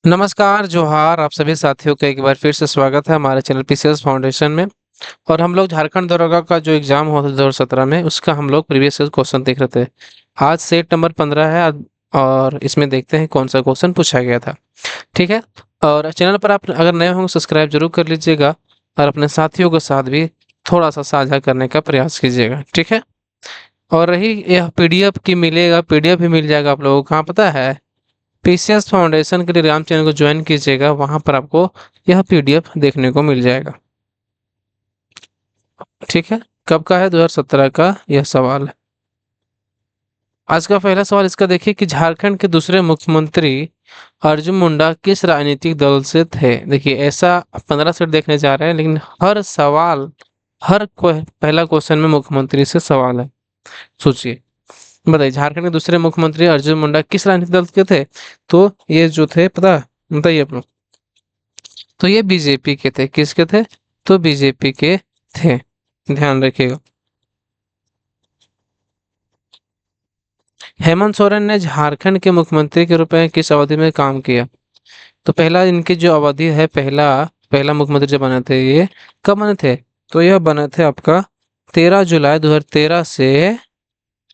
नमस्कार, जोहार आप सभी साथियों का एक बार फिर से स्वागत है हमारे चैनल पीसीएस फाउंडेशन में। और हम लोग झारखंड दरोगा का जो एग्जाम हुआ था 2017 में उसका हम लोग प्रीवियस ईयर क्वेश्चन देख रहे थे। आज सेट नंबर 15 है और इसमें देखते हैं कौन सा क्वेश्चन पूछा गया था। ठीक है। और चैनल पर आप अगर नए होंगे सब्सक्राइब जरूर कर लीजिएगा और अपने साथियों के साथ भी थोड़ा सा साझा करने का प्रयास कीजिएगा। ठीक है। और रही यह पीडीएफ की मिलेगा, पीडीएफ भी मिल जाएगा आप लोगों को, कहाँ पता है? पीसीएस फाउंडेशन के टेलीग्राम चैनल को ज्वाइन कीजिएगा, वहां पर आपको यह पीडीएफ देखने को मिल जाएगा। ठीक है। कब का है? 2017 का यह सवाल है। आज का पहला सवाल इसका देखिए कि झारखंड के दूसरे मुख्यमंत्री अर्जुन मुंडा किस राजनीतिक दल से थे। देखिए ऐसा 15 सेट देखने जा रहे हैं, लेकिन हर सवाल पहला क्वेश्चन में मुख्यमंत्री से सवाल है। सोचिए, बताइए झारखंड के दूसरे मुख्यमंत्री अर्जुन मुंडा किस राजनीतिक दल के थे? तो ये जो थे, पता है? बताइए आप लोग। तो ये बीजेपी के थे। किसके थे? तो बीजेपी के थे। ध्यान रखिएगा। हेमंत सोरेन ने झारखंड के मुख्यमंत्री के रूप में किस अवधि में काम किया? तो पहला इनकी जो अवधि है, पहला पहला मुख्यमंत्री जो बने थे, ये कब बने थे? तो यह बने थे आपका 13 जुलाई 2013 से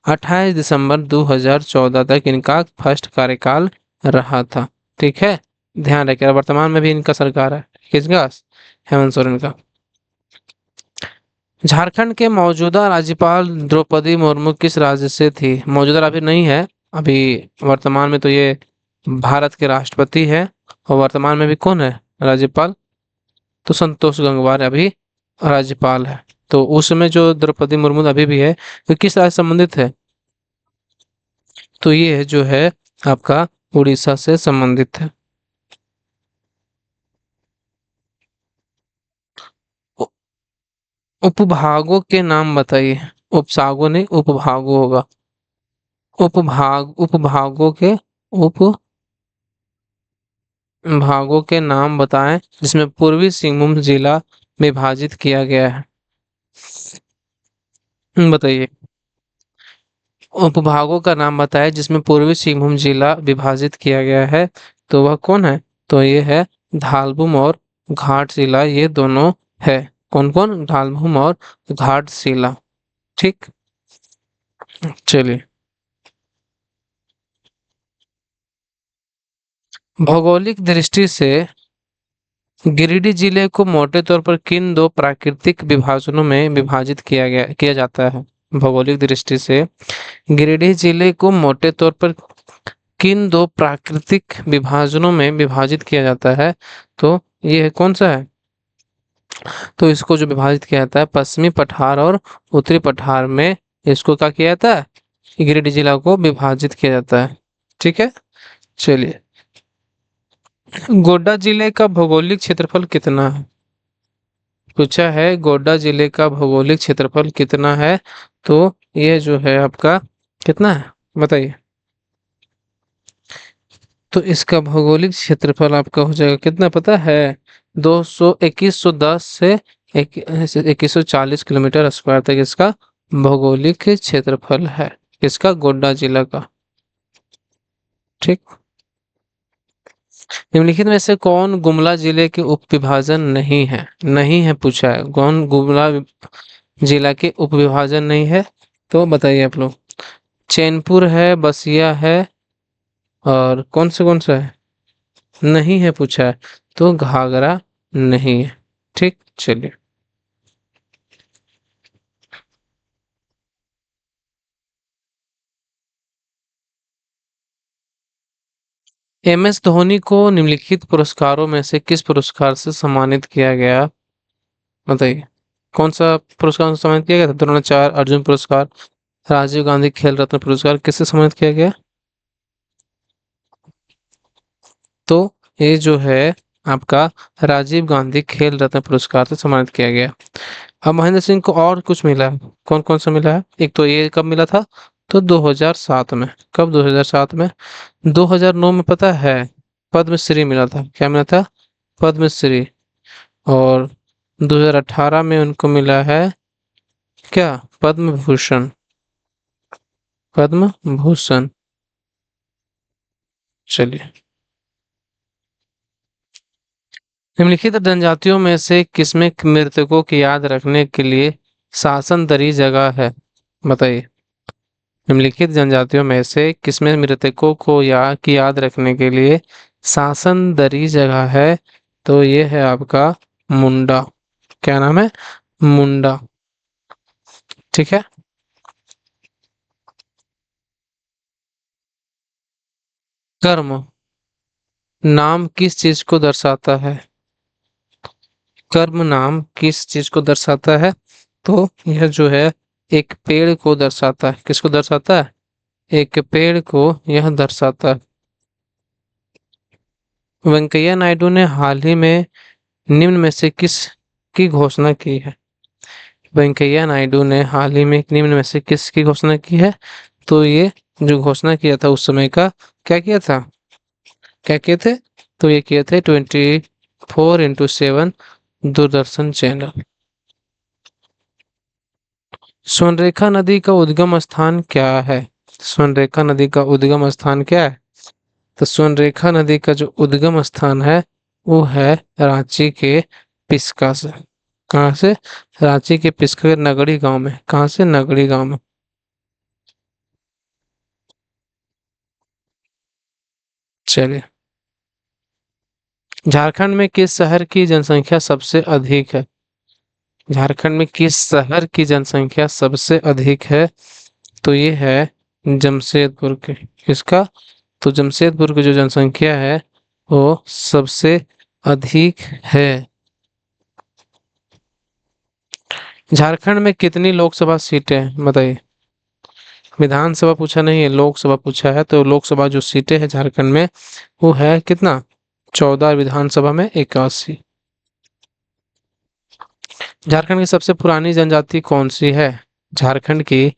28 दिसंबर 2014 तक इनका फर्स्ट कार्यकाल रहा था। ठीक है। ध्यान रखिएगा, वर्तमान में भी इनका सरकार है। किसका? हेमंत सोरेन का। झारखंड के मौजूदा राज्यपाल द्रौपदी मुर्मू किस राज्य से थी? मौजूदा अभी नहीं है। अभी वर्तमान में तो ये भारत के राष्ट्रपति है। और वर्तमान में भी कौन है राज्यपाल? तो संतोष गंगवार अभी राज्यपाल है। तो उसमें जो द्रौपदी मुर्मू अभी भी है, तो किस राज्य से संबंधित है? तो ये जो है आपका उड़ीसा से संबंधित है। उ- उपभागों के नाम बताइए। उपसागो नहीं, उपभागो होगा। उपभागों के उपभागों के नाम बताएं जिसमें पूर्वी सिंहभूम जिला विभाजित किया गया है। बताइए। उपभागों का नाम बताएं जिसमें पूर्वी सिंहभूम जिला विभाजित किया गया है। तो वह कौन है? तो ये है धालभूम और घाटशिला, ये दोनों है। कौन कौन? धालभूम और घाटशिला। ठीक। चलिए। भौगोलिक दृष्टि से गिरिडीह जिले को मोटे तौर पर किन दो प्राकृतिक विभाजनों में विभाजित किया जाता है? भौगोलिक दृष्टि से गिरिडीह जिले को मोटे तौर पर किन दो प्राकृतिक विभाजनों में विभाजित किया जाता है? तो ये कौन सा है? तो इसको जो विभाजित किया जाता है, पश्चिमी पठार और उत्तरी पठार में, इसको क्या किया जाता है? गिरिडीह जिला को विभाजित किया जाता है। ठीक है। चलिए। गोड्डा जिले का भौगोलिक क्षेत्रफल कितना है? पूछा है गोड्डा जिले का भौगोलिक क्षेत्रफल कितना है। तो ये जो है आपका कितना है, बताइए। तो इसका भौगोलिक क्षेत्रफल आपका हो जाएगा कितना, पता है? 2110 से 2140 किलोमीटर स्क्वायर तक इसका भौगोलिक क्षेत्रफल है। इसका गोड्डा जिला का। ठीक। निम्नलिखित में से कौन गुमला जिले के उप विभाजन नहीं है? नहीं है पूछा है, कौन गुमला जिला के उप विभाजन नहीं है? तो बताइए आप लोग। चैनपुर है, बसिया है, और कौन सा है? नहीं है पूछा है। तो घाघरा नहीं है। ठीक। चलिए। एम एस धोनी को निम्नलिखित पुरस्कारों में से किस पुरस्कार से सम्मानित किया गया? बताइए। कौन सा पुरस्कार से सम्मानित किया गया था? द्रोणाचार्य, अर्जुन पुरस्कार, राजीव गांधी खेल रत्न पुरस्कार, किससे सम्मानित किया गया? तो ये जो है आपका राजीव गांधी खेल रत्न पुरस्कार से सम्मानित किया गया। अब महेंद्र सिंह को और कुछ मिला है। कौन कौन सा मिला है? एक तो ये कब मिला था? तो 2007 में। कब? 2007 में। 2009 में पता है पद्मश्री मिला था। क्या मिला था? पद्मश्री। और 2018 में उनको मिला है क्या? पद्म भूषण। पद्म भूषण। चलिए। निम्नलिखित जनजातियों में से किसमें मृतकों की याद रखने के लिए शासन दरी जगह है? बताइए। निम्नलिखित जनजातियों में से किसमें मृतकों को की याद रखने के लिए शासन दरी जगह है? तो ये है आपका मुंडा। क्या नाम है? मुंडा। ठीक है। कर्म नाम किस चीज को दर्शाता है? कर्म नाम किस चीज को दर्शाता है? तो यह जो है एक पेड़ को दर्शाता है। किसको दर्शाता है? एक पेड़ को यह दर्शाता है। वेंकैया नायडू ने हाल ही में निम्न में से किस की घोषणा की है? वेंकैया नायडू ने हाल ही में निम्न में से किस की घोषणा की है? तो ये जो घोषणा किया था उस समय का, क्या किया था? क्या किए थे? तो ये किए थे 24x7 दूरदर्शन चैनल। स्वर्णरेखा नदी का उद्गम स्थान क्या है? स्वर्णरेखा नदी का उद्गम स्थान क्या है? तो स्वर्णरेखा नदी का जो उद्गम स्थान है वो है रांची के पिस्का से। कहाँ से? रांची के पिस्का के नगड़ी गांव में। कहाँ से? नगड़ी गांव में। चलिए। झारखंड में किस शहर की जनसंख्या सबसे अधिक है? झारखंड में किस शहर की जनसंख्या सबसे अधिक है? तो ये है जमशेदपुर के। किसका? तो जमशेदपुर की जो जनसंख्या है वो सबसे अधिक है। झारखंड में कितनी लोकसभा सीटें हैं? बताइए। विधानसभा पूछा नहीं है, लोकसभा पूछा है। तो लोकसभा जो सीटें हैं झारखंड में वो है कितना? 14। विधानसभा में 81। झारखंड की सबसे पुरानी जनजाति कौन सी है? झारखंड की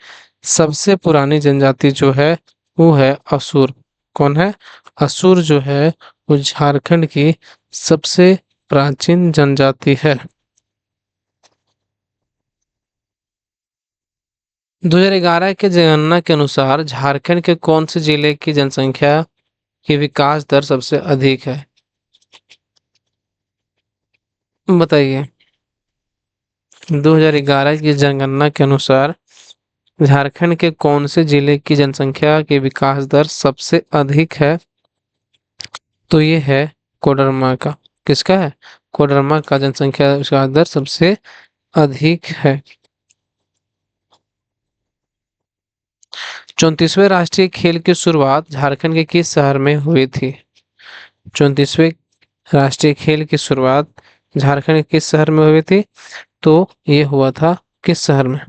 सबसे पुरानी जनजाति जो है वो है असुर। कौन है? असुर जो है वो झारखंड की सबसे प्राचीन जनजाति है। 2011 के जनगणना के अनुसार झारखंड के कौन से जिले की जनसंख्या की विकास दर सबसे अधिक है? बताइए। 2011 की जनगणना के अनुसार झारखंड के कौन से जिले की जनसंख्या की विकास दर सबसे अधिक है? तो ये है कोडरमा का। किसका है? कोडरमा का जनसंख्या विकास दर सबसे अधिक है। 34वें राष्ट्रीय खेल की शुरुआत झारखंड के किस शहर में हुई थी? 34वें राष्ट्रीय खेल की शुरुआत झारखंड के किस शहर में हुई थी? तो ये हुआ था किस शहर में?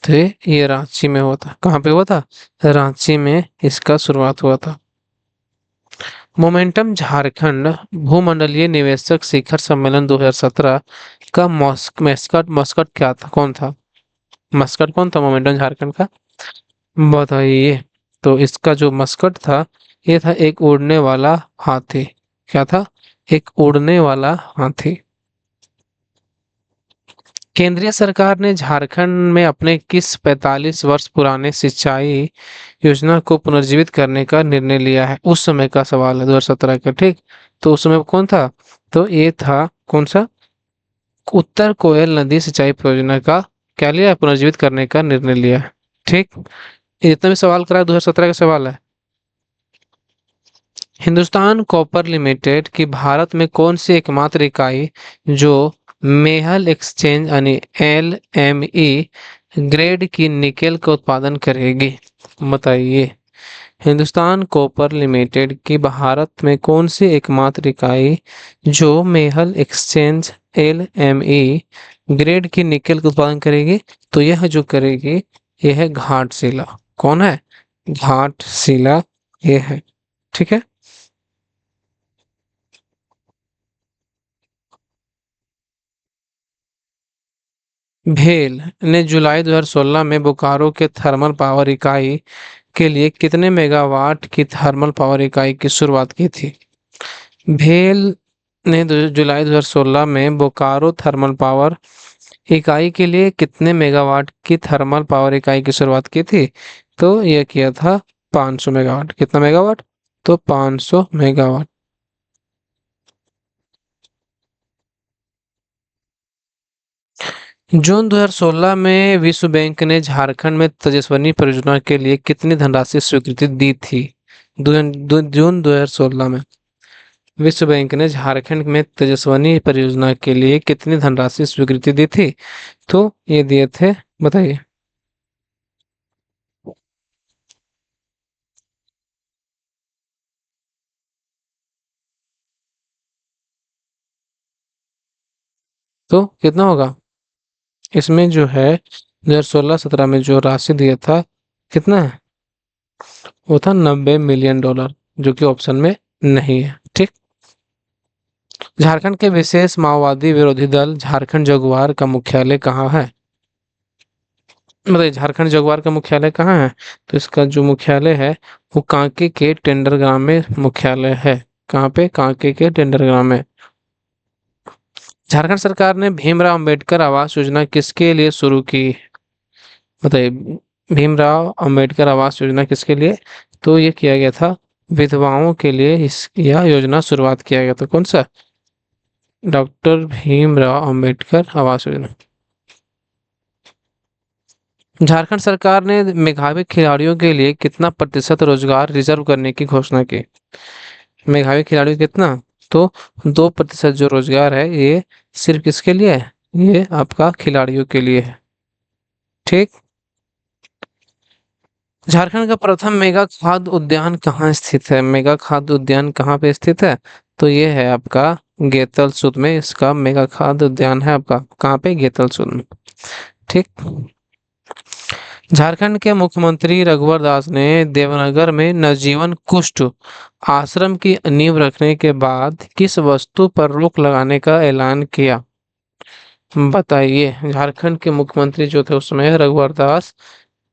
तो ये रांची में हुआ था। कहाँ पे हुआ था? रांची में इसका शुरुआत हुआ था। मोमेंटम झारखंड भूमंडलीय निवेशक शिखर सम्मेलन 2017 का मस्कट मस्कट क्या था? कौन था? मस्कट कौन था मोमेंटम झारखंड का? बताइए। तो इसका जो मस्कट था ये था एक उड़ने वाला हाथी। क्या था? एक उड़ने वाला हाथी। केंद्रीय सरकार ने झारखंड में अपने किस 45 वर्ष पुराने सिंचाई योजना को पुनर्जीवित करने का निर्णय लिया है? उस समय का सवाल है, 2017 का। ठीक। तो उस समय कौन था? तो ये था कौन सा? उत्तर कोयल नदी सिंचाई परियोजना का क्या लिया है? पुनर्जीवित करने का निर्णय लिया है। ठीक। ये जितना भी सवाल करा 2017 का सवाल है। हिंदुस्तान कॉपर लिमिटेड की भारत में कौन सी एकमात्र इकाई जो मेहल एक्सचेंज यानी LME ग्रेड की निकेल का उत्पादन करेगी? बताइए। हिंदुस्तान कॉपर लिमिटेड की भारत में कौन सी एकमात्र इकाई जो मेहल एक्सचेंज LME ग्रेड की निकेल का उत्पादन करेगी? तो यह जो करेगी यह है घाटशिला। कौन है? घाटशिला ये है। ठीक है। भेल ने जुलाई 2016 में बोकारो के थर्मल पावर इकाई के लिए कितने मेगावाट की थर्मल पावर इकाई की शुरुआत की थी? भेल ने जुलाई 2016 में बोकारो थर्मल पावर इकाई के लिए कितने मेगावाट की थर्मल पावर इकाई की शुरुआत की थी? तो यह किया था 500 मेगावाट। कितना मेगावाट? तो 500 मेगावाट। जून 2016 में विश्व बैंक ने झारखंड में तेजस्विनी परियोजना के लिए कितनी धनराशि स्वीकृति दी थी? जून 2016 में विश्व बैंक ने झारखंड में तेजस्विनी परियोजना के लिए कितनी धनराशि स्वीकृति दी थी? तो ये दिए थे, बताइए। तो कितना होगा? इसमें जो है 2016-17 में जो राशि दिया था, कितना है? वो था $90 मिलियन, जो कि ऑप्शन में नहीं है। ठीक। झारखंड के विशेष माओवादी विरोधी दल झारखंड जगुआर का मुख्यालय कहाँ है? बताइए, झारखंड जगुआर का मुख्यालय कहाँ है? तो इसका जो मुख्यालय है वो कांके के टेंडरग्राम में मुख्यालय है। कहाँ पे? कांके के टेंडरग्राम में। झारखंड सरकार ने भीमराव अंबेडकर आवास योजना किसके लिए शुरू की? बताइए, भीमराव अंबेडकर आवास योजना किसके लिए? तो ये किया गया था विधवाओं के लिए। इस यह योजना शुरुआत किया गया था। कौन सा? डॉक्टर भीमराव अंबेडकर आवास योजना। झारखंड सरकार ने मेधावी खिलाड़ियों के लिए कितना प्रतिशत रोजगार रिजर्व करने की घोषणा की? मेधावी खिलाड़ियों कितना? तो 2% जो रोजगार है ये सिर्फ किसके लिए है? ये आपका खिलाड़ियों के लिए है। ठीक। झारखंड का प्रथम मेगा खाद्य उद्यान कहाँ स्थित है? मेगा खाद्य उद्यान कहाँ पे स्थित है? तो ये है आपका गेतल सूद में इसका मेगा खाद्य उद्यान है आपका। कहाँ पे? गेतल सूद में। ठीक। झारखंड के मुख्यमंत्री रघुवर दास ने देवनगर में नवजीवन कुष्ठ आश्रम की नींव रखने के बाद किस वस्तु पर रोक लगाने का ऐलान किया? बताइए। झारखंड के मुख्यमंत्री जो थे उस समय रघुवर दास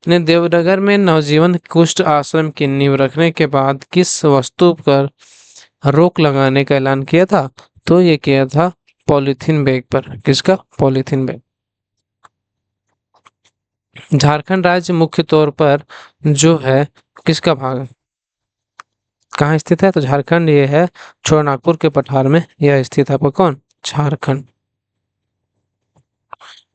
ने देवनगर में नवजीवन कुष्ठ आश्रम की नींव रखने के बाद किस वस्तु पर रोक लगाने का ऐलान किया था? तो ये किया था पॉलीथीन बैग पर। किसका? Polythene bag. झारखंड राज्य मुख्य तौर पर जो है किसका भाग है? कहाँ स्थित है? तो झारखंड ये है छोटानागपुर के पठार में यह स्थित है। आपका कौन? झारखंड।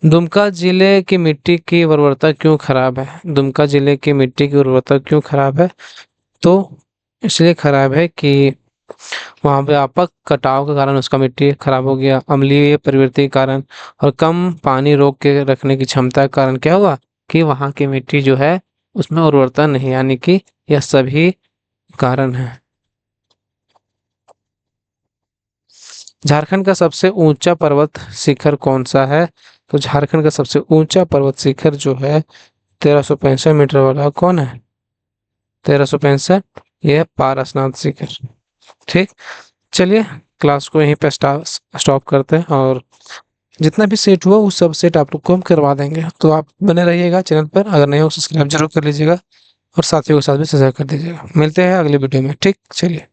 दुमका जिले की मिट्टी की उर्वरता क्यों खराब है? दुमका जिले की मिट्टी की उर्वरता क्यों खराब है? तो इसलिए खराब है कि वहाँ व्यापक कटाव के कारण उसका मिट्टी खराब हो गया। अम्लीय प्रवृत्ति के कारण और कम पानी रोक के रखने की क्षमता के कारण क्या हुआ कि वहाँ की मिट्टी जो है उसमें उर्वरता नहीं, यानी कि यह सभी कारण है। झारखंड का सबसे ऊंचा पर्वत शिखर कौन सा है? तो झारखंड का सबसे ऊंचा पर्वत शिखर जो है 1365 मीटर वाला कौन है? 1365, ये है पारसनाथ शिखर। ठीक। चलिए, क्लास को यहीं पे स्टॉप करते हैं और जितना भी सेट हुआ उस सब सेट आप लोग को हम करवा देंगे। तो आप बने रहिएगा चैनल पर, अगर नहीं हो सब्सक्राइब जरूर कर लीजिएगा और साथियों के साथ भी शेयर कर दीजिएगा। मिलते हैं अगले वीडियो में। ठीक, चलिए।